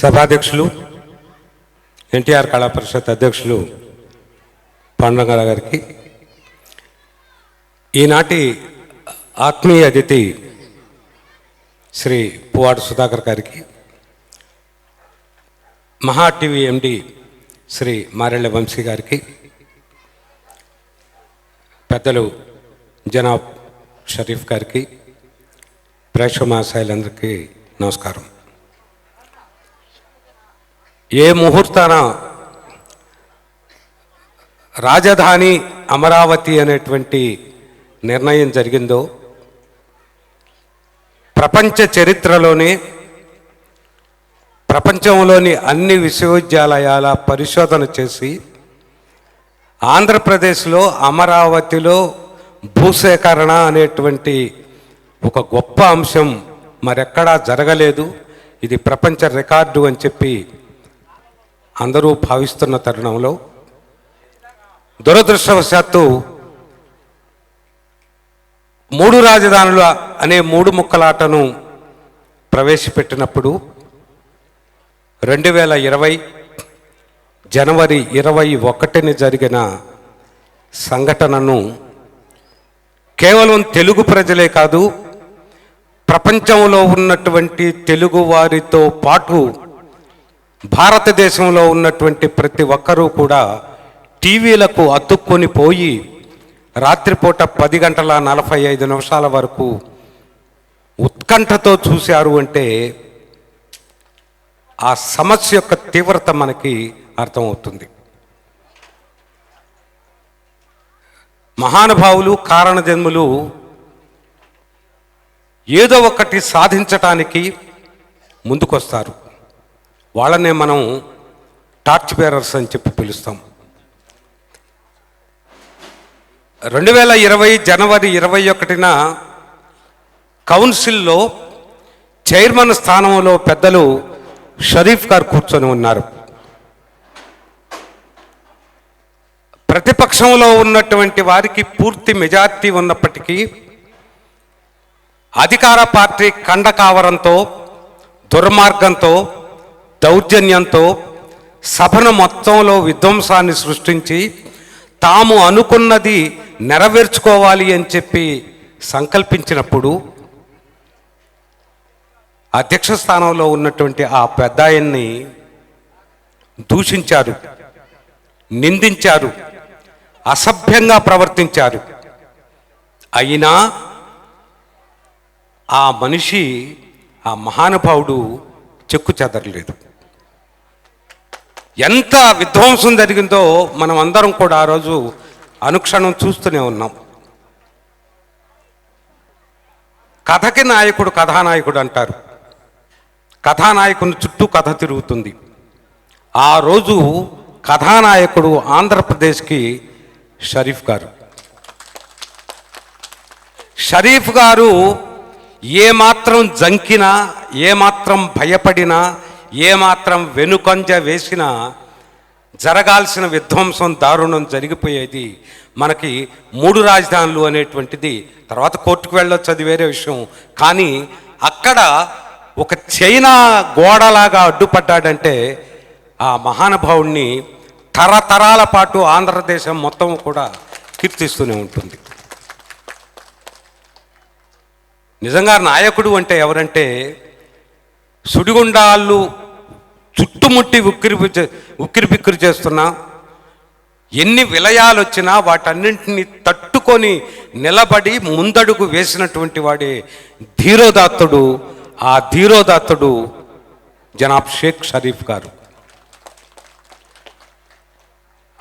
సభాధ్యక్షులు ఎన్టీఆర్ కళా పరిషత్ అధ్యక్షులు పాండురంగ గారికి, ఈనాటి ఆత్మీయ అతిథి శ్రీ పువ్వాడ సుధాకర్ గారికి, మహా టీవీ ఎండి శ్రీ మారెళ్ళ వంశీ గారికి, పెద్దలు జనాబ్ షరీఫ్ గారికి, ప్రేక్షక మహాశయులందరికీ నమస్కారం. ఏ ముహూర్తాన రాజధాని అమరావతి అనేటువంటి నిర్ణయం జరిగిందో ప్రపంచ చరిత్రలోనే ప్రపంచంలోని అన్ని విశ్వవిద్యాలయాల పరిశోధన చేసి ఆంధ్రప్రదేశ్లో అమరావతిలో భూసేకరణ అనేటువంటి ఒక గొప్ప అంశం మరెక్కడా జరగలేదు, ఇది ప్రపంచ రికార్డు అని చెప్పి అందరూ భావిస్తున్న తరుణంలో దురదృష్టవశాత్తు మూడు రాజధానులు అనే మూడు ముక్కలాటను ప్రవేశపెట్టినప్పుడు 2020 జనవరి 21ని జరిగిన సంఘటనను కేవలం తెలుగు ప్రజలే కాదు, ప్రపంచంలో ఉన్నటువంటి తెలుగు వారితో పాటు భారతదేశంలో ఉన్నటువంటి ప్రతి ఒక్కరూ కూడా టీవీలకు అతుక్కొని పోయి రాత్రిపూట 10:45 వరకు ఉత్కంఠతో చూశారు అంటే ఆ సమస్య యొక్క తీవ్రత మనకి అర్థమవుతుంది. మహానుభావులు, కారణజన్ములు ఏదో ఒకటి సాధించటానికి ముందుకొస్తారు. వాళ్ళనే మనం టార్చ్ బేరర్స్ అని చెప్పి పిలుస్తాం. 2020 జనవరి 21న కౌన్సిల్లో చైర్మన్ స్థానంలో పెద్దలు షరీఫ్ గారు కూర్చొని ఉన్నారు. ప్రతిపక్షంలో ఉన్నటువంటి వారికి పూర్తి మెజార్టీ ఉన్నప్పటికీ అధికార పార్టీ కండకావరంతో, దుర్మార్గంతో, దౌర్జన్యంతో సభను మొత్తంలో విధ్వంసాన్ని సృష్టించి తాము అనుకున్నది నెరవేర్చుకోవాలి అని చెప్పి సంకల్పించినప్పుడు అధ్యక్ష స్థానంలో ఉన్నటువంటి ఆ పెద్దాయన్ని దూషించారు, నిందించారు, అసభ్యంగా ప్రవర్తించారు. అయినా ఆ మనిషి, ఆ మహానుభావుడు చెక్కు చెదరలేదు. ఎంత విధ్వంసం జరిగిందో మనం అందరం కూడా ఆ రోజు అనుక్షణం చూస్తూనే ఉన్నాం. కథకి నాయకుడు కథానాయకుడు అంటారు. కథానాయకుని చుట్టూ కథ తిరుగుతుంది. ఆ రోజు కథానాయకుడు ఆంధ్రప్రదేశ్కి షరీఫ్ గారు. షరీఫ్ గారు ఏమాత్రం జంకినా, ఏమాత్రం భయపడినా, ఏమాత్రం వెనుకంజ వేసినా జరగాల్సిన విధ్వంసం, దారుణం జరిగిపోయేది. మనకి మూడు రాజధానులు అనేటువంటిది తర్వాత కోర్టుకు వెళ్ళొచ్చు, అది వేరే విషయం. కానీ అక్కడ ఒక చైనా గోడలాగా అడ్డుపడ్డాడంటే ఆ మహానుభావుణ్ణి తరతరాల పాటు ఆంధ్రదేశం మొత్తం కూడా కీర్తిస్తూనే ఉంటుంది. నిజంగా నాయకుడు అంటే ఎవరంటే, సుడిగుండాలు చుట్టుముట్టి ఉక్కిరిబిక్కిరి చేస్తున్నా, ఎన్ని విలయాలు వచ్చినా వాటన్నింటినీ తట్టుకొని నిలబడి ముందడుగు వేసినటువంటి వాడే ధీరోదాత్తుడు. ఆ ధీరోదాత్తుడు జనాబ్ షేక్ షరీఫ్ గారు.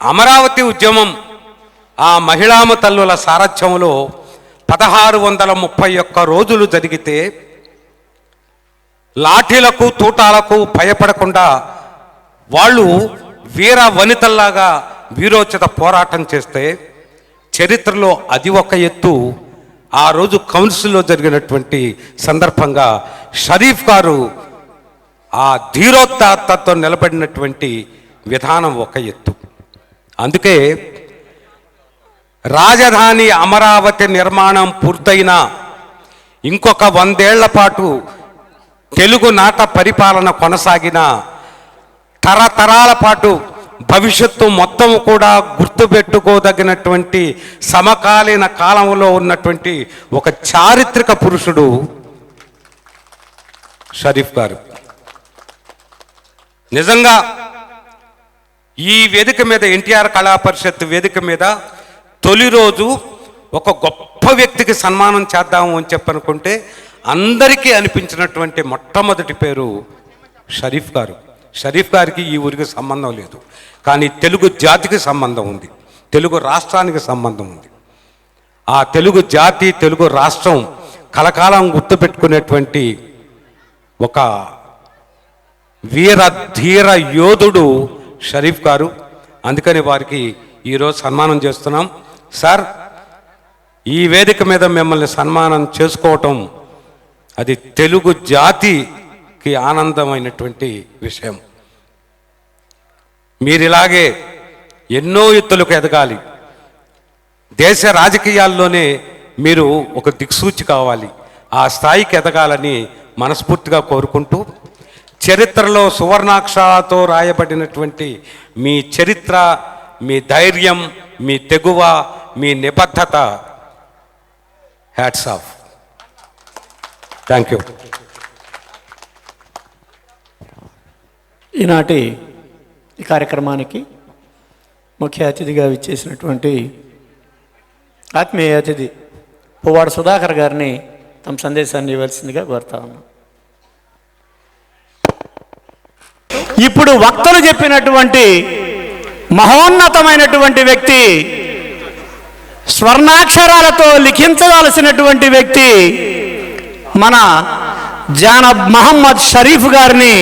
అమరావతి ఉద్యమం ఆ మహిళామ తల్లుల సారథ్యంలో 1631 రోజులు జరిగితే లాఠీలకు, తూటాలకు భయపడకుండా వాళ్ళు వీర వనితల్లాగా వీరోచిత పోరాటం చేస్తే చరిత్రలో అది ఒక ఎత్తు. ఆ రోజు కౌన్సిల్లో జరిగినటువంటి సందర్భంగా షరీఫ్ గారు ఆ ధీరోత్తాతతో నిలబడినటువంటి విధానం ఒక ఎత్తు. అందుకే రాజధాని అమరావతి నిర్మాణం పూర్తయిన ఇంకొక 100 ఏళ్ల పాటు తెలుగు నాట పరిపాలన కొనసాగిన తరతరాల పాటు భవిష్యత్తు మొత్తం కూడా గుర్తుపెట్టుకోదగినటువంటి సమకాలీన కాలంలో ఉన్నటువంటి ఒక చారిత్రక పురుషుడు షరీఫ్ గారు. నిజంగా ఈ వేదిక మీద, ఎన్టీఆర్ కళా పరిషత్ వేదిక మీద తొలి రోజు ఒక గొప్ప వ్యక్తికి సన్మానం చేద్దాము అని చెప్పనుకుంటే అందరికీ అనిపించినటువంటి మొట్టమొదటి పేరు షరీఫ్ గారు. షరీఫ్ గారికి ఈ ఊరికి సంబంధం లేదు, కానీ తెలుగు జాతికి సంబంధం ఉంది, తెలుగు రాష్ట్రానికి సంబంధం ఉంది. ఆ తెలుగు జాతి, తెలుగు రాష్ట్రం కలకాలం గుర్తుపెట్టుకునేటువంటి ఒక వీర ధీర యోధుడు షరీఫ్ గారు. అందుకని వారికి ఈరోజు సన్మానం చేస్తున్నాం. సార్, ఈ వేదిక మీద మిమ్మల్ని సన్మానం చేసుకోవటం అది తెలుగు జాతికి ఆనందమైనటువంటి విషయం. మీరిలాగే ఎన్నో ఎత్తులకు ఎదగాలి. దేశ రాజకీయాల్లోనే మీరు ఒక దిక్సూచి కావాలి. ఆ స్థాయికి ఎదగాలని మనస్ఫూర్తిగా కోరుకుంటూ, చరిత్రలో సువర్ణాక్షరాలతో రాయబడినటువంటి మీ చరిత్ర, మీ ధైర్యం, మీ తెగువ, మీ నిబద్ధత, హ్యాట్స్ ఆఫ్. Thank you. ఈనాటి ఈ కార్యక్రమానికి ముఖ్య అతిథిగా విచ్చేసినటువంటి ఆత్మీయ అతిథి పువ్వాడ సుధాకర్ గారిని తమ సందేశాన్ని ఇవ్వాల్సిందిగా కోరుతా ఉన్నాం. ఇప్పుడు వక్తలు చెప్పినటువంటి మహోన్నతమైనటువంటి వ్యక్తి, స్వర్ణాక్షరాలతో లిఖించవలసినటువంటి వ్యక్తి మన జానబ్ మహమ్మద్ షరీఫ్ గారిని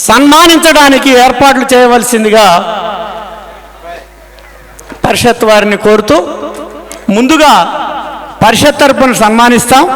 సన్మానించడానికి ఏర్పాట్లు చేయవలసిందిగా పరిషత్ వారిని కోరుతూ, ముందుగా పరిషత్ తరపున సన్మానిస్తాం.